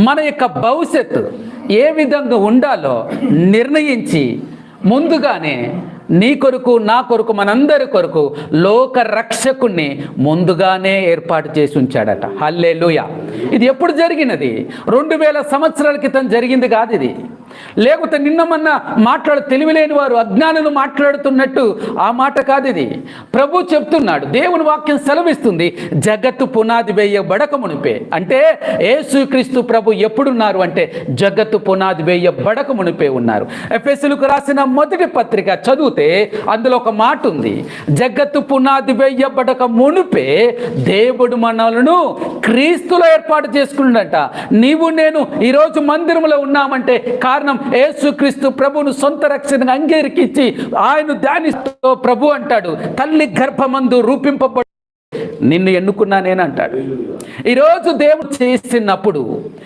మన యొక్క భవిష్యత్తు ఏ విధంగా ఉండాలో నిర్ణయించి ముందుగానే నీ కొరకు నా కొరకు మనందరి కొరకు లోక రక్షకుణ్ణి ముందుగానే ఏర్పాటు చేసి ఉంచాడట. హల్లెలూయా. ఇది ఎప్పుడు జరిగినది? 2000 సంవత్సరాల క్రితం జరిగింది కాదు ఇది. లేకపోతే నిన్న మొన్న తెలివిలేని వారు అజ్ఞానులు మాట్లాడుతున్నట్టు ఆ మాట కాదు ఇది. ప్రభు చెప్తున్నాడు, దేవుని వాక్యం సెలవిస్తుంది, జగత్తు పునాది వేయబడక మునిపే. అంటే యేసుక్రీస్తు ప్రభు ఎప్పుడున్నారు అంటే జగత్తు పునాది వేయబడక మునిపే ఉన్నారు. ఎఫెసీయులకు రాసిన మొదటి పత్రిక చదివితే అందులో ఒక మాట ఉంది, జగత్తు పునాది వేయబడక మునిపే దేవుడు మనలను క్రీస్తులో ఏర్పాటు చేసుకున్నాడట. నీవు నేను ఈరోజు మందిరంలో ఉన్నామంటే కారణం యేసుక్రీస్తు ప్రభువును సొంత రక్షణగా అంగీకరించి ఆయన ధ్యానిస్తూ ప్రభు అంటాడు, తల్లి గర్భమందు రూపింపబడి నిన్ను ఎన్నుకున్నానేనంటాడు. ఈరోజు దేవుడు చేసినప్పుడు